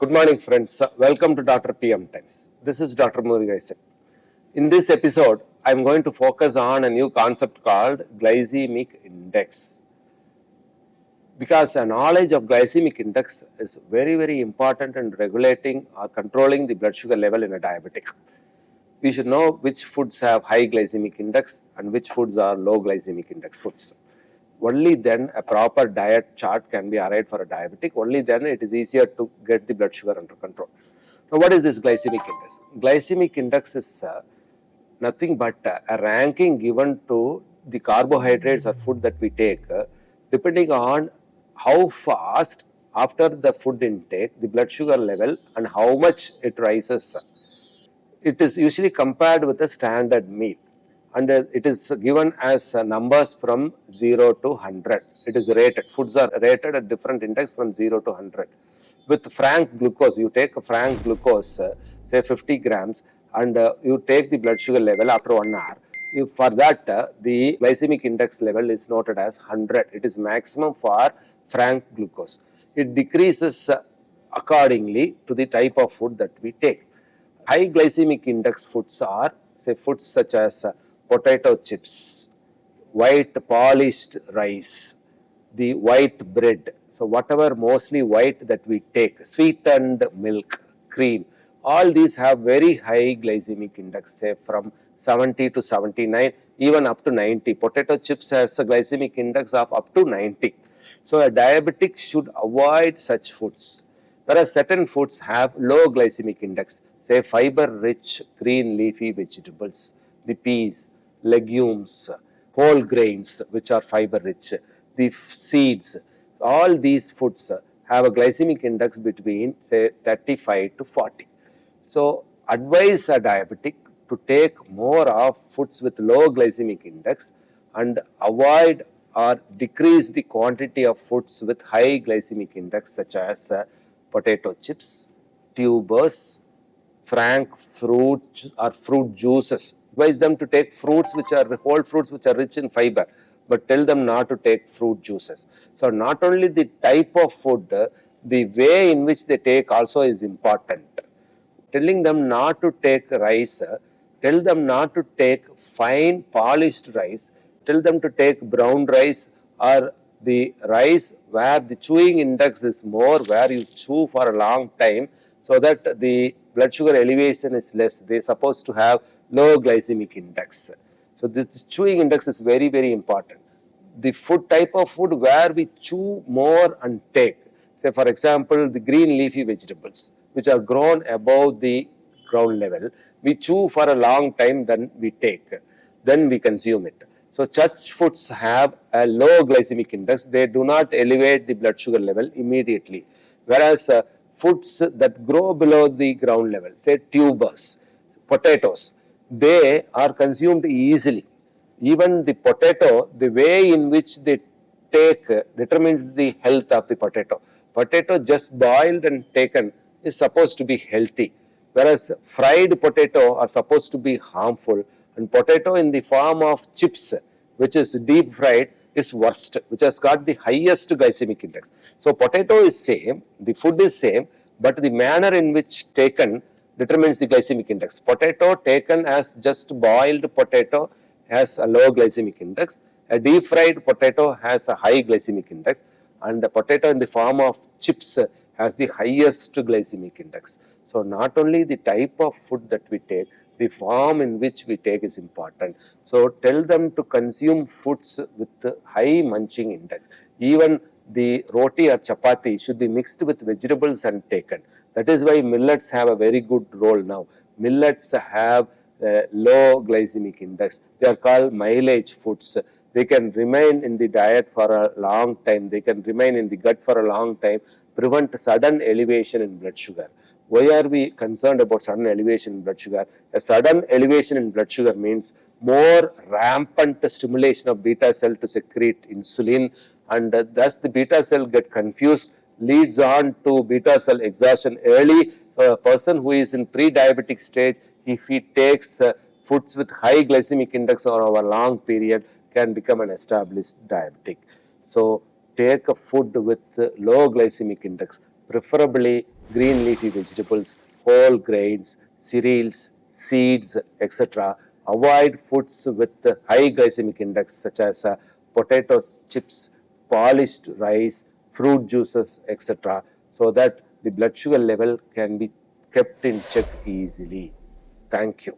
Good morning, friends. Welcome to Dr. PM Times. This is Dr. Murugesan. In this episode, I am going to focus on a new concept called Glycemic Index. Because a knowledge of Glycemic Index is very important in regulating or controlling the blood sugar level in a diabetic. We should know which foods have high Glycemic Index and which foods are low Glycemic Index foods. Only then a proper diet chart can be arrived for a diabetic. Only then it is easier to get the blood sugar under control. So what is this glycemic index? Glycemic index is nothing but a ranking given to the carbohydrates or food that we take depending on how fast after the food intake the blood sugar level and how much it rises. It is usually compared with a standard meal. And it is given as numbers from 0 to 100. It is rated. Foods are rated at different index from 0 to 100. With frank glucose, you take a frank glucose, say 50 grams, and you take the blood sugar level after 1 hour. For that, the glycemic index level is noted as 100. It is maximum for frank glucose. It decreases accordingly to the type of food that we take. High glycemic index foods are, say, foods such as potato chips, white polished rice, the white bread. So whatever mostly white that we take, sweetened milk, cream, all these have very high glycemic index, say from 70 to 79, even up to 90. Potato chips has a glycemic index of up to 90. So a diabetic should avoid such foods. Whereas certain foods have low glycemic index, say fiber-rich green leafy vegetables, the peas, legumes, whole grains which are fiber-rich, the seeds. All these foods have a glycemic index between say 35 to 40. So advise a diabetic to take more of foods with low glycemic index and avoid or decrease the quantity of foods with high glycemic index such as potato chips, tubers, frank fruit or fruit juices. Advise them to take fruits which are whole fruits which are rich in fiber, but tell them not to take fruit juices. So not only the type of food, the way in which they take also is important. Telling them not to take rice, tell them not to take fine polished rice, tell them to take brown rice or the rice where the chewing index is more, where you chew for a long time so that the blood sugar elevation is less. They are supposed to have low glycemic index. So this chewing index is very important. The food type of food where we chew more and take, say for example the green leafy vegetables which are grown above the ground level, we chew for a long time, then we take, then we consume it. So such foods have a low glycemic index. They do not elevate the blood sugar level immediately. Whereas foods that grow below the ground level, say tubers, potatoes, they are consumed easily. Even the potato, the way in which they take determines the health of the potato. Potato just boiled and taken is supposed to be healthy, whereas fried potato are supposed to be harmful, and potato in the form of chips, which is deep fried, is worst, which has got the highest glycemic index. So potato is same, the food is same, but the manner in which taken determines the glycemic index. Potato taken as just boiled potato has a low glycemic index. A deep fried potato has a high glycemic index, and the potato in the form of chips has the highest glycemic index. So not only the type of food that we take, the form in which we take is important. So tell them to consume foods with high munching index. Even the roti or chapati should be mixed with vegetables and taken. That is why millets have a very good role now. Millets have low glycemic index. They are called mileage foods. They can remain in the diet for a long time. They can remain in the gut for a long time, prevent sudden elevation in blood sugar. Why are we concerned about sudden elevation in blood sugar? A sudden elevation in blood sugar means more rampant stimulation of beta cell to secrete insulin, and thus the beta cell get confused, leads on to beta cell exhaustion early. So a person who is in pre-diabetic stage, if he takes foods with high glycemic index over a long period, can become an established diabetic. So take a food with low glycemic index, preferably green leafy vegetables, whole grains, cereals, seeds, etc. Avoid foods with high glycemic index such as potatoes, chips, polished rice, fruit juices, etc. so that the blood sugar level can be kept in check easily. Thank you.